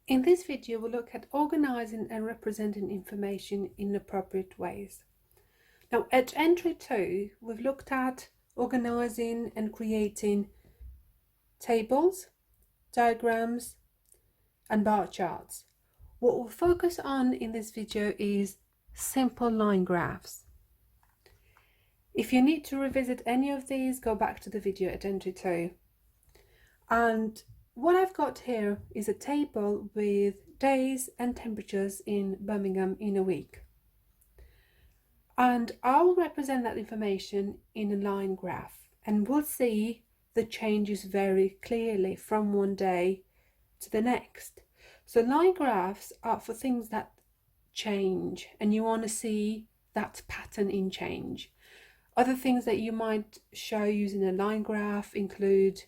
In this video, we'll look at organizing and representing information in appropriate ways. Now, at entry 2, we've looked at organizing and creating tables, diagrams, and bar charts. What we'll focus on in this video is simple line graphs. If you need to revisit any of these, go back to the video at entry 2. And what I've got here is a table with days and temperatures in Birmingham in a week. And I'll represent that information in a line graph, and we'll see the changes very clearly from one day to the next. So line graphs are for things that change, and you want to see that pattern in change. Other things that you might show using a line graph include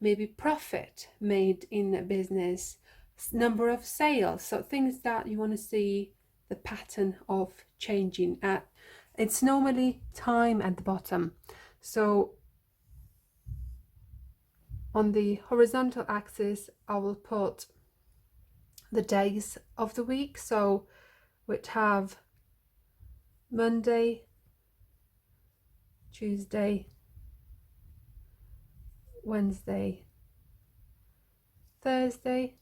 maybe profit made in a business, number of sales, so things that you want to see the pattern of changing at. It's normally time at the bottom. So on the horizontal axis, I will put the days of the week. So we'd have Monday, Tuesday, Wednesday, Thursday,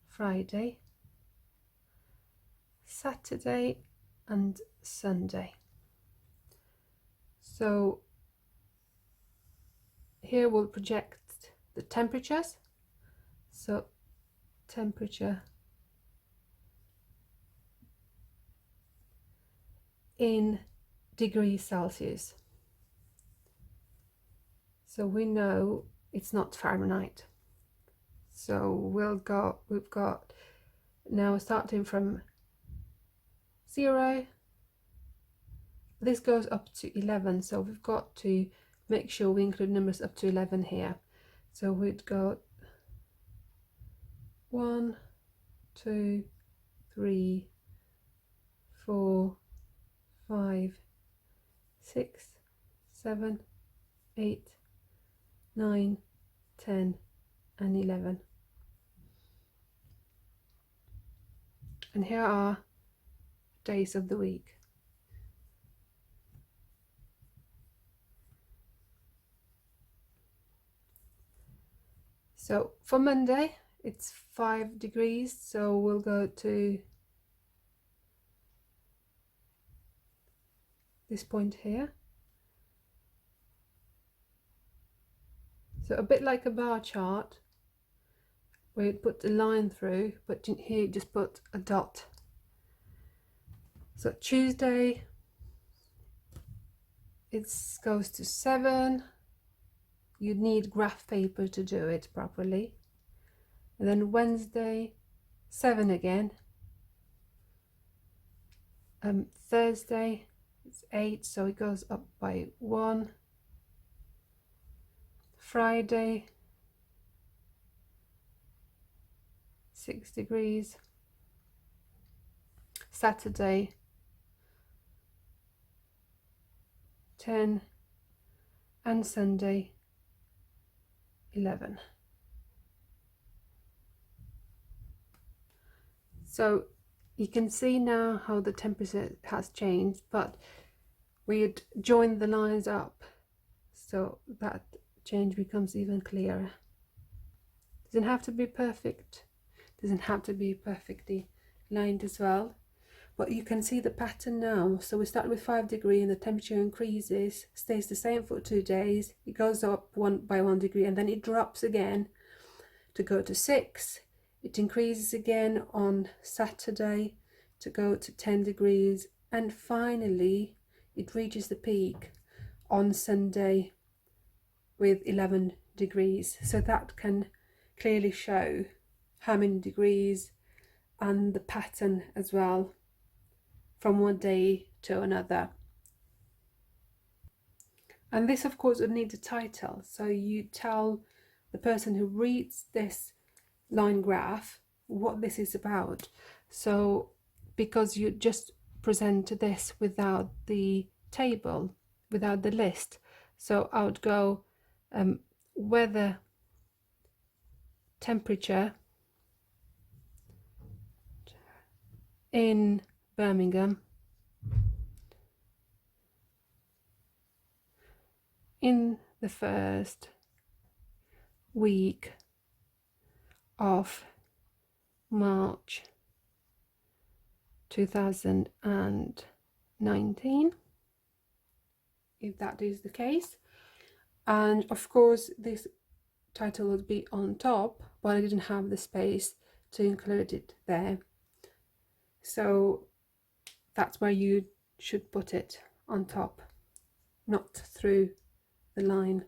Friday, Saturday, and Sunday. So here we'll project the temperatures. So temperature in degrees Celsius. So we know it's not Fahrenheit. So we've got now starting from 0. This goes up to 11. So we've got to make sure we include numbers up to 11 here. So we'd got 1, 2, 3, 4, 5, 6, 7, 8, 9, 10, and 11. And here are days of the week. So for Monday, it's 5 degrees, so we'll go to this point here. So a bit like a bar chart, where you put a line through, but here you just put a dot. So Tuesday, it goes to 7. You'd need graph paper to do it properly. And then Wednesday, 7 again. Thursday, it's 8, so it goes up by 1. Friday, 6 degrees. Saturday, 10, and Sunday, 11. So you can see now how the temperature has changed, but we'd join the lines up so that change becomes even clearer. Doesn't have to be perfect, doesn't have to be perfectly lined as well, but you can see the pattern now. So we start with 5 degrees and the temperature increases, stays the same for 2 days, it goes up 1 degree, and then it drops again to go to 6. It increases again on Saturday to go to 10 degrees, and finally it reaches the peak on Sunday with 11 degrees. So that can clearly show how many degrees and the pattern as well from one day to another. And this of course would need a title, so you tell the person who reads this line graph what this is about. So because you just present this without the table, without the list, so I would go weather, temperature, in Birmingham in the first week of March 2019, if that is the case. And of course this title would be on top, but I didn't have the space to include it there, so that's where you should put it, on top, not through the line.